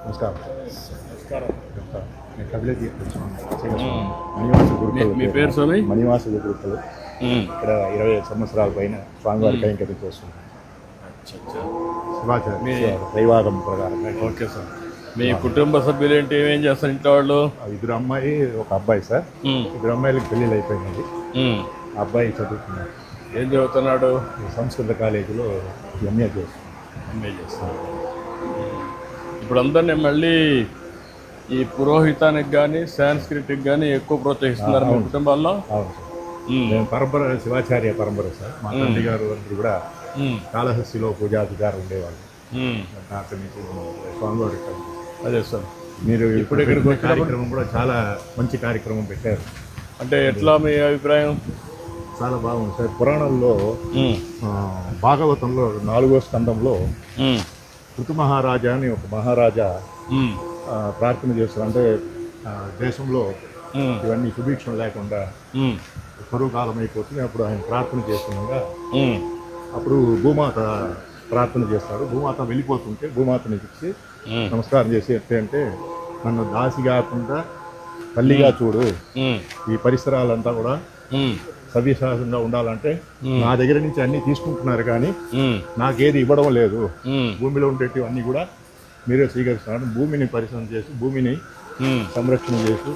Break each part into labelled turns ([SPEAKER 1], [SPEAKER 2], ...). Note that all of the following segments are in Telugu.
[SPEAKER 1] నమస్కారం.
[SPEAKER 2] నమస్కారం.
[SPEAKER 1] నేను కపిలకి మణివాస గురుకులు.
[SPEAKER 2] మీ పేరు స్వామి?
[SPEAKER 1] మణివాస గురుకులు. ఇక్కడ 25 సంవత్సరాల పైన స్వామివారి కైంకర్యం చేస్తున్నాను. శివాచార్య దైవాగం ప్రకారంగా.
[SPEAKER 2] Okay sir. మీ కుటుంబ సభ్యులు ఏంటి, ఏమేం చేస్తారు ఇంట్లో వాళ్ళు?
[SPEAKER 1] 2 అమ్మాయి 1 అబ్బాయి సార్. 2 అమ్మాయిలకు పెళ్ళిళ్ళు అయిపోయినది. అబ్బాయి చదువుతున్నాడు.
[SPEAKER 2] ఏం చదువుతున్నాడు?
[SPEAKER 1] సంస్కృత కాలేజీలో ఎంఏ
[SPEAKER 2] చేస్తున్నాడు. ఇప్పుడు అందరినీ మళ్ళీ ఈ పురోహితానికి కానీ సాంస్క్రిట్కి కానీ ఎక్కువ ప్రోత్సహిస్తున్నారు మీ కుటుంబాల్లో?
[SPEAKER 1] అవును సార్. మేము పరంపర శివాచార్య పరంపర సార్. మా తండ్రి గారు అందరూ కూడా కాళహస్తిలో పూజాధికారు ఉండేవాళ్ళు. అక్కడి నుంచి స్వామివారి.
[SPEAKER 2] అదే సార్.
[SPEAKER 1] మీరు ఇప్పుడు ఇక్కడికి కార్యక్రమం కూడా చాలా మంచి కార్యక్రమం పెట్టారు.
[SPEAKER 2] అంటే ఎట్లా మీ అభిప్రాయం?
[SPEAKER 1] చాలా బాగుంది సార్. పురాణంలో భాగవతంలో 4వ స్కందంలో ఋతు మహారాజా అని ఒక మహారాజా ప్రార్థన చేస్తారు. అంటే దేశంలో ఇవన్నీ సుభిక్షం లేకుండా కరువు కాలం అయిపోతుంది. అప్పుడు ఆయన ప్రార్థన చేస్తుండగా అప్పుడు భూమాత ప్రార్థన చేస్తాడు. భూమాత వెళ్ళిపోతుంటే భూమాతని ఇచ్చి నమస్కారం చేసి అంటే నన్ను దాసి కాకుండా తల్లిగా చూడు, ఈ పరిసరాలంతా కూడా సవ్యసాధంగా ఉండాలంటే నా దగ్గర నుంచి అన్ని తీసుకుంటున్నారు కానీ నాకేది ఇవ్వడం లేదు. భూమిలో ఉండేటివి అన్ని కూడా మీరే స్వీకరిస్తున్నారు. భూమిని పరిశ్రమ చేసి భూమిని సంరక్షణ చేసి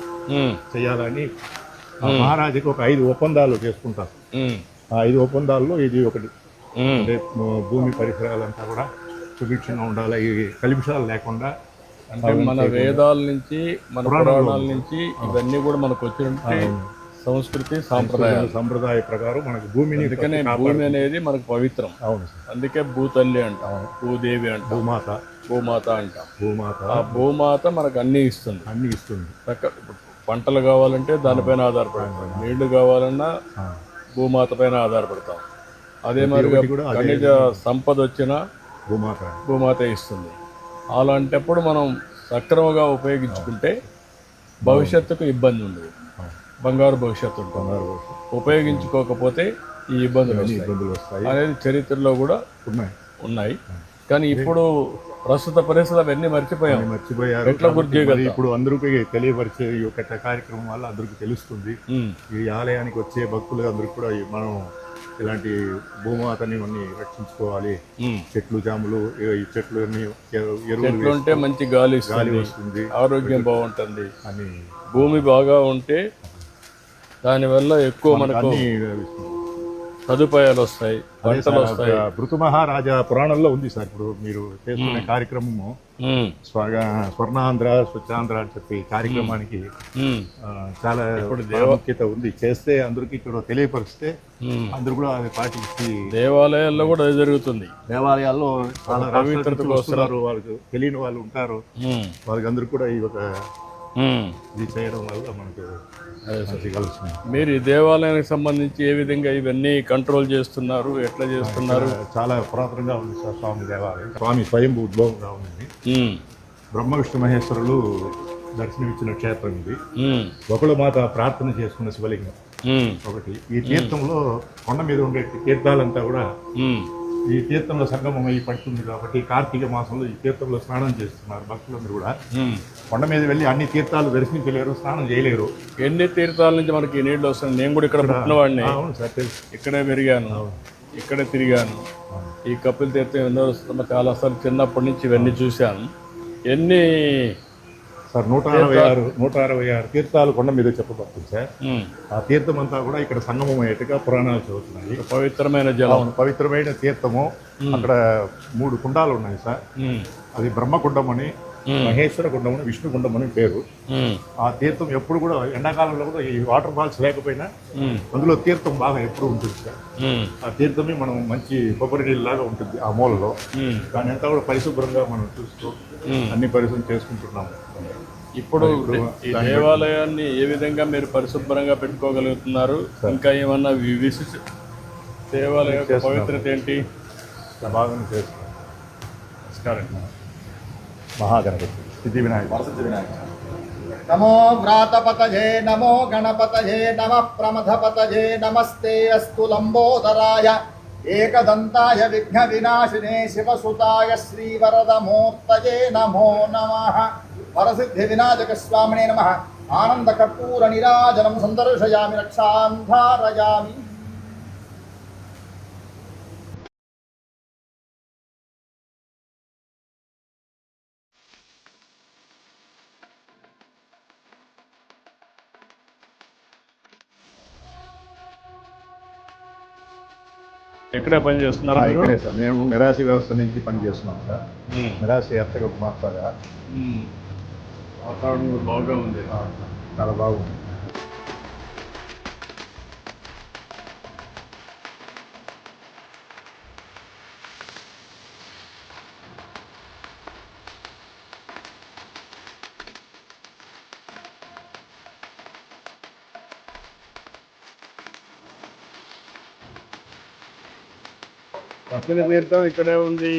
[SPEAKER 1] చేయాలని మహారాజుకి ఒక 5 ఒప్పందాలు చేసుకుంటారు. ఆ 5 ఒప్పందాల్లో ఇది ఒకటి. అంటే భూమి పరిసరాలంతా కూడా సుభిక్షంగా ఉండాలి, ఈ కలుషాలు లేకుండా.
[SPEAKER 2] అంటే మన వేదాల నుంచి మన పురాణాల నుంచి ఇవన్నీ కూడా మనకు వచ్చినట్టు సంస్కృతి
[SPEAKER 1] సంప్రదాయ ప్రకారం మనకు భూమిని,
[SPEAKER 2] అందుకనే భూమి అనేది మనకు పవిత్రం.
[SPEAKER 1] అవును.
[SPEAKER 2] అందుకే భూతల్లి అంటాం, భూదేవి అంటాం, భూమాత అంటాం. ఆ భూమాత మనకు అన్ని ఇస్తుంది. పంటలు కావాలంటే దానిపైన ఆధారపడతాం, నీళ్లు కావాలన్నా భూమాత పైన ఆధారపడతాం. అదే మరి ఖనిజ సంపద వచ్చినా భూమాత ఇస్తుంది. అలాంటప్పుడు మనం సక్రమంగా ఉపయోగించుకుంటే భవిష్యత్తుకు ఇబ్బంది ఉండదు, బంగారు భవిష్యత్తు ఉంటుంది. ఉపయోగించుకోకపోతే ఈ ఇబ్బందులు వస్తాయి అనేది చరిత్రలో కూడా ఉన్నాయి. కానీ ఇప్పుడు ప్రస్తుత పరిస్థితులు అవన్నీ మర్చిపోయారు. ఎట్లా గుర్తు చేయగలరు?
[SPEAKER 1] ఇప్పుడు అందరికీ తెలియపరిచే ఈ యొక్క కార్యక్రమం వల్ల అందరికీ తెలుస్తుంది. ఈ ఆలయానికి వచ్చే భక్తులు అందరికీ కూడా మనం ఇలాంటి భూమాతని రక్షించుకోవాలి. చెట్లు జాములు, ఈ చెట్లు ఎరువులు
[SPEAKER 2] ఉంటే మంచి గాలి వస్తుంది, ఆరోగ్యం బాగుంటుంది అని. భూమి బాగా ఉంటే దానివల్ల ఎక్కువ మనకు సదుపాయాలు వస్తాయి, పంటలు వస్తాయి.
[SPEAKER 1] ఋతు మహారాజా పురాణంలో ఉంది సార్. ఇప్పుడు మీరు చేస్తున్న కార్యక్రమము స్వర్ణాంధ్ర స్వచ్ఛాంధ్ర అని చెప్పి కార్యక్రమానికి చాలా ప్రాముఖ్యత ఉంది. చేస్తే అందరికి ఇక్కడ తెలియపరిస్తే అందరూ కూడా అది పాటించి
[SPEAKER 2] దేవాలయాల్లో కూడా అది జరుగుతుంది.
[SPEAKER 1] దేవాలయాల్లో చాలా పవిత్రతకు వస్తున్నారు, వాళ్ళకి తెలియని వాళ్ళు ఉంటారు. వాళ్ళకి అందరూ కూడా ఈ ఒక ఇది చేయడం వల్ల మనకు కలుస్తుంది.
[SPEAKER 2] మీరు ఈ దేవాలయానికి సంబంధించి ఏ విధంగా ఇవన్నీ కంట్రోల్ చేస్తున్నారు, ఎట్లా చేస్తున్నారు?
[SPEAKER 1] చాలా పురాతనంగా ఉంది సార్ స్వామి దేవాలయం. స్వామి స్వయంభూ ఉద్భవంగా ఉంది. బ్రహ్మ విష్ణు మహేశ్వరులు దర్శనమిచ్చిన క్షేత్రం ఇది. బకుళమాత ప్రార్థన చేసుకున్న శివలింగం ఒకటి. ఈ తీర్థంలో కొండ మీద ఉండే తీర్థాలంతా కూడా ఈ తీర్థంలో సంగమం అయి పడుతుంది కాబట్టి కార్తీక మాసంలో ఈ తీర్థంలో స్నానం చేస్తున్నారు భక్తులందరూ కూడా. కొండ మీద వెళ్ళి అన్ని తీర్థాలు దర్శించలేరు, స్నానం చేయలేరు.
[SPEAKER 2] ఎన్ని తీర్థాల నుంచి మనకి నీళ్ళు వస్తుంది? నేను కూడా ఇక్కడ పుట్టినవాడిని, ఇక్కడే పెరిగాను, ఇక్కడే తిరిగాను. ఈ కపిల తీర్థం ఎన్నో చాలా సార్లు చిన్నప్పటి నుంచి ఇవన్నీ చూశాను. ఎన్ని
[SPEAKER 1] సార్ 166 తీర్థాలు కొండ మీద చెప్పబడుతుంది సార్. ఆ తీర్థం అంతా కూడా ఇక్కడ సంగమం అయ్యేట్టుగా పురాణాలు చదువుతున్నాయి.
[SPEAKER 2] పవిత్రమైన జలం,
[SPEAKER 1] పవిత్రమైన తీర్థము. అక్కడ 3 కుండాలు ఉన్నాయి సార్. అది బ్రహ్మకుండం అని, మహేశ్వర కుండం అని, విష్ణు కుండం అని పేరు. ఆ తీర్థం ఎప్పుడు కూడా ఎండాకాలంలో కూడా ఈ వాటర్ ఫాల్స్ లేకపోయినా అందులో తీర్థం బాగా ఎప్పుడు ఉంటుంది సార్. ఆ తీర్థమే మనం మంచి కొబ్బరి నీళ్ళు లాగా ఉంటుంది ఆ మూలలో. దాని అంతా కూడా పరిశుభ్రంగా మనం చూస్తూ అన్ని పరిశుభ్రం చేసుకుంటున్నాము.
[SPEAKER 2] ఇప్పుడు ఈ దేవాలయాన్ని ఏ విధంగా మీరు పరిశుభ్రంగా పెట్టుకోగలుగుతున్నారు? ఇంకా ఏమన్నా విశిష్ట దేవాలయ పవిత్రత ఏంటి?
[SPEAKER 1] బాగా చేస్తున్నాం. నమస్కారం. మహాగణపతి సిద్ధి వినాయక.
[SPEAKER 3] నమో వ్రాతపతయే నమో గణపతయే నమ ప్రమథపతయే నమస్తే అస్తు లంబోదరాయ ఏకదంతాయ విఘ్న వినాశినే శివసుతాయ శ్రీవరదమూర్తయే నమో నమః. వరసిద్ధి వినాయక స్వామినే నమః. ఆనంద కర్పూర నిరాజనం సందర్శయామి రక్షాంధారయామి.
[SPEAKER 2] ఎక్కడే పని చేస్తున్నారా మీరు?
[SPEAKER 1] ఇక్కడే సార్, మేము మిరాసి వ్యవస్థ నుంచి పనిచేస్తున్నాం సార్. మిరాసి ఎత్తగా మాత్రగా
[SPEAKER 2] వాతావరణం కూడా బాగా ఉంది.
[SPEAKER 1] చాలా బాగుంది.
[SPEAKER 2] పక్కన తీర్థం ఇక్కడే ఉంది.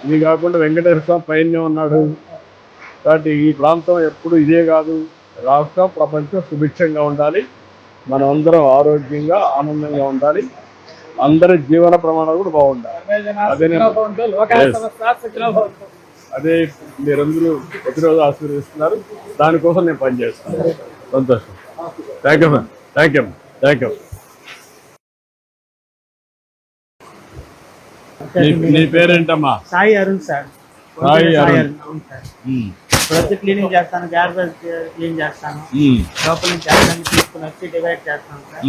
[SPEAKER 2] ఇది కాకుండా వెంకటేశ్వర స్వామి పైన ఉన్నాడు. కాబట్టి ఈ ప్రాంతం ఎప్పుడు ఇదే కాదు, రాష్ట్రం ప్రపంచం సుభిక్షంగా ఉండాలి. మనం అందరం ఆరోగ్యంగా ఆనందంగా ఉండాలి. అందరి జీవన ప్రమాణాలు కూడా బాగుండాలి. అదే మీరందరూ ప్రతిరోజు ఆశీర్వదిస్తున్నారు. దానికోసం నేను పనిచేస్తాను. సంతోషం. Thank you sir. Thank you. Thank you. నీ పేరేంటమ్మా?
[SPEAKER 4] సాయి అరుణ్ సార్.
[SPEAKER 2] సాయి అరుణ్.
[SPEAKER 4] అవును సార్. ప్రతి క్లీనింగ్ చేస్తాను, గార్బేజ్ క్లీన్ చేస్తాను. లోపల నుంచి అన్ని తీసుకుని వచ్చి డివైడ్ చేస్తాను సార్.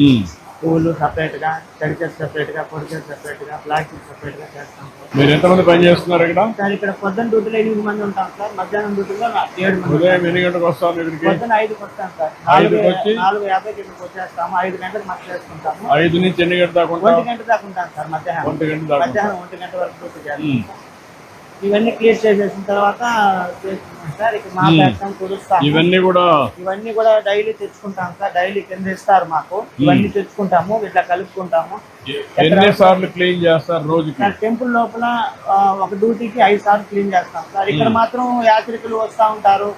[SPEAKER 4] పూలు సపరేట్ గా, తడి చెత్త సపరేట్ గా, పొడి చెత్త సపరేట్ గా, ప్లాస్టిక్ సపరేట్ గా చేస్తాం సార్.
[SPEAKER 2] మీరు ఎంతమంది పని చేస్తున్నారు ఇక్కడ?
[SPEAKER 4] సార్ ఇక్కడ పొద్దున్న డ్యూటీలో 8 మంది ఉంటాం సార్. మధ్యాహ్నం డ్యూటీలో 7 మంది.
[SPEAKER 2] ఉదయం ఎన్ని గంటలకు వస్తాను ఇక్కడికి?
[SPEAKER 4] పొద్దున్న 5కి వస్తాం సార్. 4:50కి ఇక్కడికి వచ్చేస్తాము. 5 గంటలకు మధ్య చేసుకుంటాము.
[SPEAKER 2] 5 నుంచి ఎన్ని గంటల దాకా?
[SPEAKER 4] 1 గంట దాకా ఉంటాం సార్. మధ్యాహ్నం
[SPEAKER 2] 1 గంట దాకా.
[SPEAKER 4] మధ్యాహ్నం 1 గంట వరకు డ్యూటీ చేస్తాం. ఇవన్నీ క్లియర్ చేసేసిన తర్వాత చేస్తున్నాం సార్. ఇక్కడ మా పెడతాం, కుడుస్తాం.
[SPEAKER 2] ఇవన్నీ
[SPEAKER 4] కూడా డైలీ తెచ్చుకుంటాం సార్. డైలీ కింద ఇస్తారు మాకు. ఇవన్నీ తెచ్చుకుంటాము, ఇట్లా కలుపుకుంటాము.
[SPEAKER 2] ఎన్ని సార్లు క్లీన్ చేస్తారు రోజుకి?
[SPEAKER 4] సార్ టెంపుల్ లోపల ఒక డ్యూటీకి 5 సార్లు క్లీన్ చేస్తాం సార్. ఇక్కడ మాత్రం యాత్రికులు వస్తూ ఉంటారు.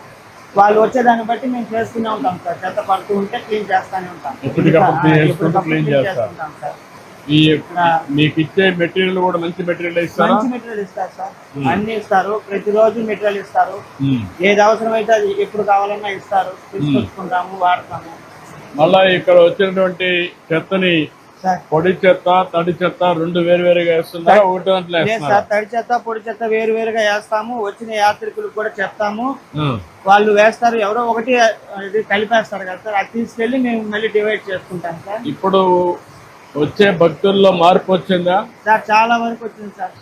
[SPEAKER 4] వాళ్ళు వచ్చేదాన్ని బట్టి మేము చేస్తూనే ఉంటాం సార్. చెత్త పడుతూ ఉంటే క్లీన్ చేస్తూనే ఉంటాం.
[SPEAKER 2] ఎప్పటికప్పుడు క్లీన్
[SPEAKER 4] చేస్తుంటాం సార్.
[SPEAKER 2] మీకు ఇచ్చే మెటీరియల్ కూడా మంచి మెటీరియల్ ఇస్తారు.
[SPEAKER 4] మంచి మెటీరియల్ ఇస్తారు సార్. అన్ని ఇస్తారు. ప్రతిరోజు మెటీరియల్ ఇస్తారు. ఏది అవసరమైతే అది ఎప్పుడు కావాలన్నా ఇస్తారు. తీసుకొచ్చుకుంటాము, వాడతాము.
[SPEAKER 2] మళ్ళా ఇక్కడ వచ్చినటువంటి చెత్తని పొడి చెత్త, తడి చెత్త 2 వేరువేరుగా వేస్తున్నారా? ఒకటి దాంట్లో
[SPEAKER 4] సార్ తడి చెత్త, పొడి చెత్త వేరువేరుగా వేస్తాము. వచ్చిన యాత్రికులకు కూడా చెప్తాము, వాళ్ళు వేస్తారు. ఎవరో ఒకటి కలిపేస్తారు కదా సార్. అది తీసుకెళ్లి మేము మళ్ళీ డివైడ్ చేసుకుంటాం సార్.
[SPEAKER 2] ఇప్పుడు వచ్చే భక్తుల్లో మార్పు వచ్చిందా
[SPEAKER 4] సార్? చాలా వరకు వచ్చింది సార్.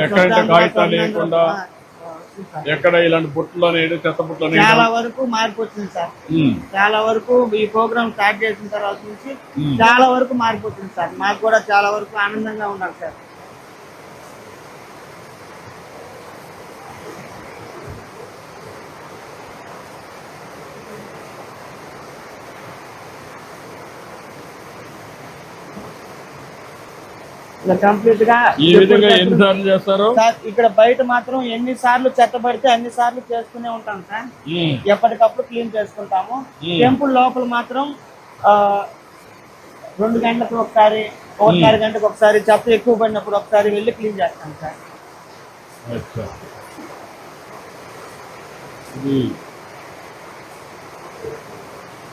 [SPEAKER 2] ఎక్కడ కాగితాలు లేకుండా ఎక్కడ ఇలాంటి బుట్టలు చెత్త బుట్టలు
[SPEAKER 4] చాలా వరకు మార్పు వచ్చింది సార్. చాలా వరకు ఈ ప్రోగ్రామ్ స్టార్ట్ చేసిన తర్వాత నుంచి చాలా వరకు మార్పు వచ్చింది సార్. మాకు కూడా చాలా వరకు ఆనందంగా ఉన్నారు సార్. కంప్లీట్ గా
[SPEAKER 2] ఈ విధంగా ఎన్నిసార్లు చేస్తారు
[SPEAKER 4] సార్? ఇక్కడ బయట మాత్రం ఎన్ని సార్లు చెత్త పడితే అన్ని సార్లు చేస్తూనే ఉంటాం సార్. ఎప్పటికప్పుడు క్లీన్ చేసుకుంటాము. టెంపుల్ లోపల మాత్రం 2 గంటలకు ఒకసారి, 1.5 గంటకు ఒకసారి, చెత్త ఎక్కువ పడినప్పుడు ఒకసారి వెళ్ళి క్లీన్ చేస్తాం సార్.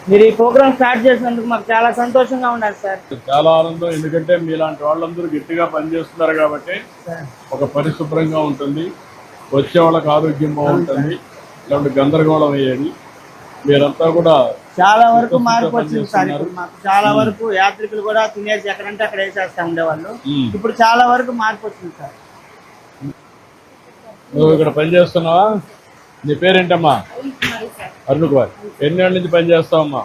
[SPEAKER 4] మీరు ఈ ప్రోగ్రామ్ స్టార్ట్ చేసినందుకు మాకు చాలా సంతోషంగా ఉన్నారు సార్.
[SPEAKER 2] చాలా ఆనందం. ఎందుకంటే మీలాంటి వాళ్ళందరూ గట్టిగా పనిచేస్తున్నారు కాబట్టి ఒక పరిశుభ్రంగా ఉంటుంది, వచ్చే వాళ్ళకి ఆరోగ్యం బాగుంటుంది, ఇలాంటి గందరగోళం అయ్యేది. మీరంతా కూడా
[SPEAKER 4] చాలా వరకు మార్పు వచ్చింది సార్. ఇప్పుడు మాకు చాలా వరకు యాత్రికులు కూడా తినేసి ఎక్కడంటే అక్కడ వేసేస్తా ఉండేవాళ్ళు. ఇప్పుడు చాలా వరకు మార్పు వచ్చింది సార్.
[SPEAKER 2] నువ్వు ఇక్కడ పనిచేస్తున్నావా? నీ పేరేంటమ్మా? అరుణ్ కుమార్. ఎన్ని ఏళ్ళ నుంచి పని చేస్తావమ్మా?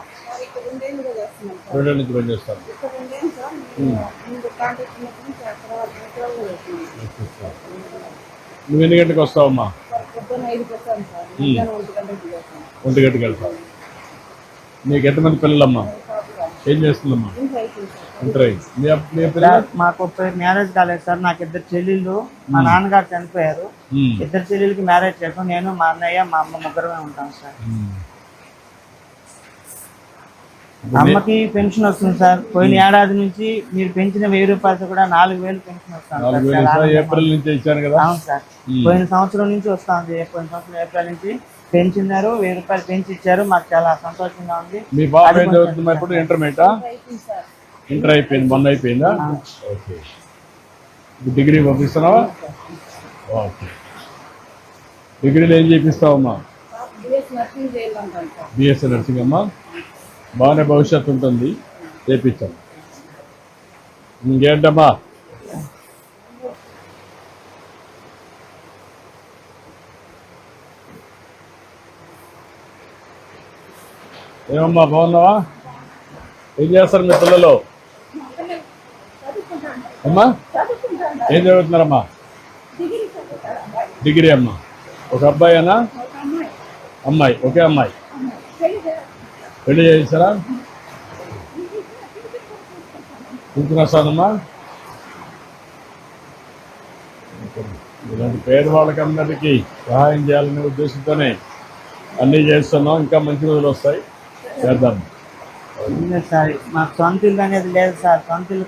[SPEAKER 2] 2 ఏళ్ళ నుంచి పని చేస్తాను. నువ్వు ఎన్ని గంటలకు వస్తావమ్మా? 1 గంటకి వెళ్తావు. నీకు ఎంతమంది పిల్లలమ్మా? ఏం చేస్తుందమ్మా?
[SPEAKER 4] మాకు మ్యారేజ్ కాలేదు సార్. నాకు 2 చెల్లెళ్ళు. మా నాన్నగారు చనిపోయారు. 2 చెల్లెళ్ళకి మ్యారేజ్ చేసాం. నేను, మా అన్నయ్య, మా అమ్మ ముగ్గురమే ఉంటాం సార్. అమ్మకి పెన్షన్ వస్తుంది సార్. పోయిన ఏడాది నుంచి మీరు పెంచిన 1000 రూపాయలతో కూడా 4000 పెన్షన్ వస్తుంది సార్.
[SPEAKER 2] 4000
[SPEAKER 4] చాలా ఆనందంగా
[SPEAKER 2] ఏప్రిల్ నుంచి ఇచ్చాను కదా.
[SPEAKER 4] అవును సార్. పోయిన సంవత్సరం నుంచి వస్తుంది. పోయిన సంవత్సరం ఏప్రిల్ నుంచి పెంచినారు, 1000 రూపాయలు పెంచి ఇచ్చారు. మాకు చాలా సంతోషంగా ఉంది.
[SPEAKER 2] మీ బాబు ఏం చదువుతున్నా ఇప్పుడు? ఇంటర్మీడియటా? ఇంటర్ అయిపోయింది, మొన్న అయిపోయిందా? ఓకే. డిగ్రీ పంపిస్తున్నావా? ఓకే. డిగ్రీలో ఏం చేపిస్తావమ్మా? బిఎస్సీ నర్సింగ్ అమ్మా. బాగానే భవిష్యత్తు ఉంటుంది, చేపించాం. ఇంకేంటమ్మా? ఏమమ్మా బాగున్నావా? ఏం చేస్తారు మీ పిల్లలు? అమ్మా ఏం చదువుతున్నారమ్మా? డిగ్రీ అమ్మా. ఒక అబ్బాయేనా? అమ్మాయి. ఒకే అమ్మాయి. పెళ్లి చేస్తారా? కుంకుమస్తానమ్మా. ఇలాంటి పేదవాళ్ళకందరికీ సహాయం చేయాలనే ఉద్దేశంతోనే అన్నీ చేస్తున్నాం. ఇంకా మంచి రోజులు వస్తాయి, చేద్దాం.
[SPEAKER 4] సార్ మాకు సొంత ఇల్లు అనేది లేదు సార్. సొంత ఇల్లు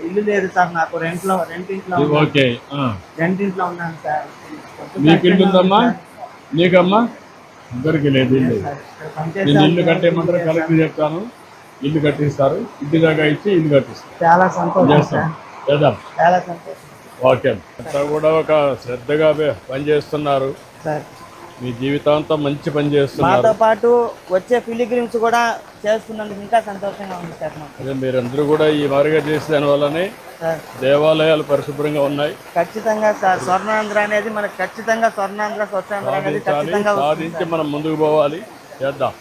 [SPEAKER 4] ఇల్లు లేదు సార్. నాకు రెంట్ ఇంట్లో
[SPEAKER 2] ఓకే.
[SPEAKER 4] రెంట్ ఇంట్లో ఉన్నాను సార్.
[SPEAKER 2] నీకు ఇల్లు ఉందమ్మా? నీకమ్మా? అందరికీ లేదు ఇల్లు. నేను ఇల్లు కట్టేయమంటారు, కలెక్టర్ చెప్తాను, ఇల్లు కట్టిస్తారు. ఇంటి దాకా ఇచ్చి ఇల్లు కట్టిస్తాను.
[SPEAKER 4] చాలా సంతోషం సార్.
[SPEAKER 2] చేద్దాం.
[SPEAKER 4] చాలా సంతోషం.
[SPEAKER 2] ఓకే. అంతా కూడా ఒక శ్రద్ధగా పనిచేస్తున్నారు
[SPEAKER 4] సార్.
[SPEAKER 2] మీ జీవితాంతం మంచి పని చేస్తున్నారు.
[SPEAKER 4] మాతో పాటు వచ్చే పిలిగ్రిమ్స్ కూడా చేస్తున్నందుకు ఇంకా సంతోషంగా ఉంది సార్ మాకు.
[SPEAKER 2] అదే మీరందరూ కూడా ఈ మాదిరిగా చేసే దానివల్లనే
[SPEAKER 4] సార్
[SPEAKER 2] దేవాలయాలు పరిశుభ్రంగా ఉన్నాయి.
[SPEAKER 4] ఖచ్చితంగా సార్. స్వర్ణాంధ్ర అనేది మనకు ఖచ్చితంగా స్వర్ణాంధ్ర స్వచ్ఛాంధ్ర అనేది ఖచ్చితంగా
[SPEAKER 2] సాధించి మనం ముందుకు పోవాలి. చేద్దాం.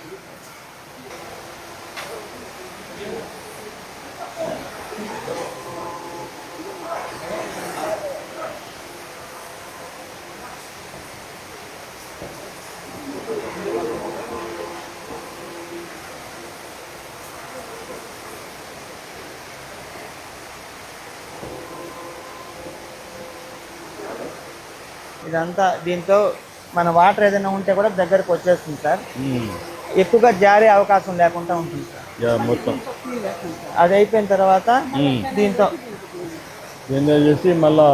[SPEAKER 4] ఇదంతా దీంతో మన వాటర్ ఏదైనా ఉంటే కూడా దగ్గరకు వచ్చేస్తుంది సార్. ఎక్కువగా జారే అవకాశం లేకుండా ఉంటుంది సార్.
[SPEAKER 2] మొత్తం
[SPEAKER 4] అది అయిపోయిన తర్వాత దీంతో
[SPEAKER 2] చేసి మళ్ళా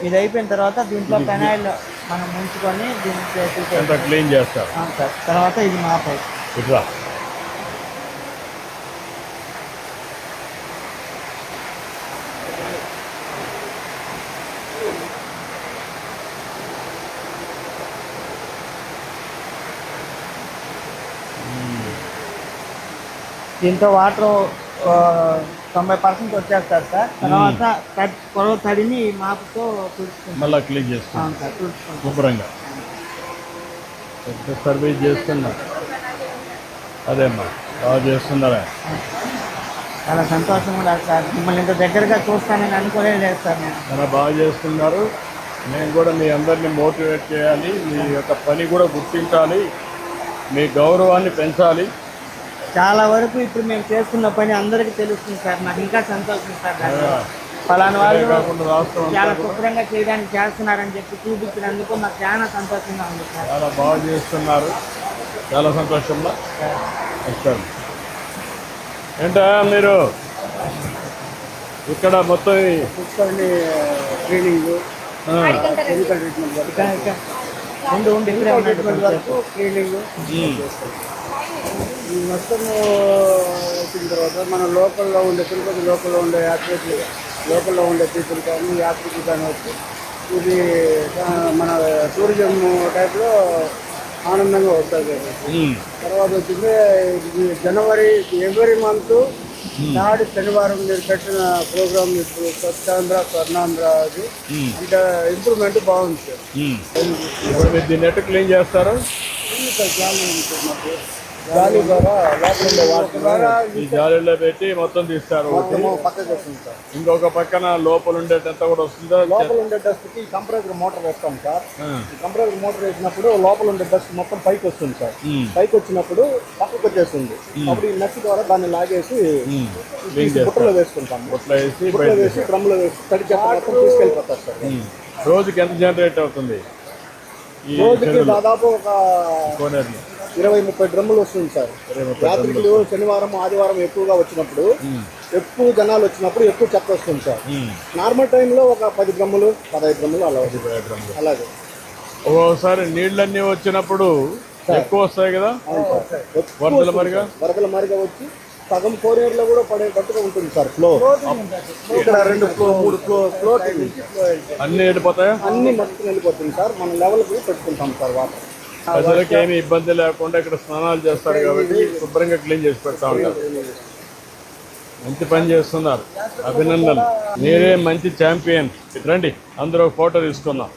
[SPEAKER 4] ఇది అయిపోయిన తర్వాత దీంట్లో పెనాయిల్ మనం ముంచుకొని దీన్ని
[SPEAKER 2] క్లీన్ చేస్తారు
[SPEAKER 4] సార్. తర్వాత ఇది మాపై
[SPEAKER 2] ఇట్లా
[SPEAKER 4] దీంతో వాటర్ 90% వచ్చేస్తారు సార్. తర్వాత పొడవ తడిని మాపుతో తుడుచుకుంటాం.
[SPEAKER 2] మళ్ళీ క్లీన్ చేస్తాం
[SPEAKER 4] సార్ తుడుచుకుంటాం.
[SPEAKER 2] శుభ్రంగా సర్వీస్ చేస్తున్నా. అదేమ్మా బాగా చేస్తున్నారా?
[SPEAKER 4] చాలా సంతోషంగా ఉంది సార్. మిమ్మల్ని ఇంత దగ్గరగా చూస్తానని అనుకోలేదు లేదు సార్. నేను
[SPEAKER 2] చాలా బాగా చేస్తున్నారు. నేను కూడా మీ అందరినీ మోటివేట్ చేయాలి. మీ యొక్క పని కూడా గుర్తించాలి, మీ గౌరవాన్ని పెంచాలి.
[SPEAKER 4] చాలా వరకు ఇప్పుడు మేము చేస్తున్న పని అందరికీ తెలుస్తుంది సార్. నాకు ఇంకా సంతోషం సార్. ఫలానా వాళ్ళు చాలా శుభ్రంగా చేయడానికి చేస్తున్నారని చెప్పి చూపించినందుకు నాకు చాలా సంతోషంగా ఉంది సార్.
[SPEAKER 2] చాలా బాగా చేస్తున్నారు. చాలా సంతోషంగా వస్తారు. ఏంటా మీరు ఇక్కడ మొత్తం
[SPEAKER 4] క్లీనింగ్ క్లీనింగ్
[SPEAKER 5] ఈ మొత్తం వచ్చిన తర్వాత మన లోకల్లో ఉండే తిరుపతి లోకల్లో ఉండే యాత్రికులు లోకల్లో ఉండే పీపుల్ కానీ యాత్రికులు కానీ వచ్చి ఇది మన టూరిజం టైప్లో ఆనందంగా వస్తుంది. తర్వాత వచ్చింది జనవరి ఎవ్రీ మంత్ నాడు శనివారం మీరు పెట్టిన ప్రోగ్రామ్ ఇప్పుడు స్వచ్ఛాంధ్ర స్వర్ణాంధ్ర అది అంటే ఇంప్రూవ్మెంట్ బాగుంది సార్.
[SPEAKER 2] ఇప్పుడు మీరు దీన్ని ఎట్లా క్లీన్ చేస్తారు?
[SPEAKER 5] గాలి ద్వారా లోపల వాటర్ ద్వారా
[SPEAKER 2] ఈ జాలీలో పెట్టి మొత్తం తీస్తారు.
[SPEAKER 5] పక్కకి వస్తుంది సార్.
[SPEAKER 2] ఇంకొక పక్కన లోపల ఉండేటంతా కూడా వస్తుందా?
[SPEAKER 5] లోపల ఉండే డస్ట్కి కంప్రెసర్ మోటార్ వేస్తాం సార్. ఈ కంప్రెసర్ మోటార్ వేసినప్పుడు లోపల ఉండే డస్ట్ మొత్తం పైకి వస్తుంది సార్. పైకి వచ్చినప్పుడు పక్కకు వచ్చేస్తుంది. అప్పుడు ఈ నచ్చి ద్వారా దాన్ని లాగేసి బుట్టలో వేసుకుంటాం.
[SPEAKER 2] బుట్టలో వేసి
[SPEAKER 5] డ్రమ్లో వేసి తడి చెత్త మొత్తం తీసుకెళ్ళిపోతారు సార్.
[SPEAKER 2] రోజుకి ఎంత జనరేట్ అవుతుంది?
[SPEAKER 5] రోజుకి దాదాపు ఒక 20-30 డ్రమ్ములు వస్తుంది సార్. యాత్రికులు శనివారం ఆదివారం ఎక్కువగా వచ్చినప్పుడు, ఎక్కువ జనాలు వచ్చినప్పుడు ఎక్కువ చెత్త వస్తుంది సార్. నార్మల్ టైంలో ఒక 10 డ్రమ్ములు 15 డ్రమ్ములు అలా వస్తుంది. అలాగే
[SPEAKER 2] ఒక్కోసారి నీళ్ళన్నీ వచ్చినప్పుడు ఎక్కువ వస్తాయి కదా, వరదల మరిగా
[SPEAKER 5] వచ్చి సగం కోనేరులో కూడా పడేటట్టుగా ఉంటుంది సార్ ఫ్లో. ఇక్కడ 2 ఫ్లో 3 ఫ్లో
[SPEAKER 2] అన్ని వెళ్ళిపోతాయా?
[SPEAKER 5] అన్ని మొత్తం వెళ్ళిపోతుంది సార్. మన లెవెల్కి పెట్టుకుంటాం సార్ వాటర్.
[SPEAKER 2] ప్రజలకి ఏమి ఇబ్బంది లేకుండా ఇక్కడ స్నానాలు చేస్తారు కాబట్టి శుభ్రంగా క్లీన్ చేసి పెడతా ఉంటారు. మంచి పని చేస్తున్నారు, అభినందనలు. మీరే మంచి ఛాంపియన్. రండి అందరూ ఫోటో తీసుకుందాం.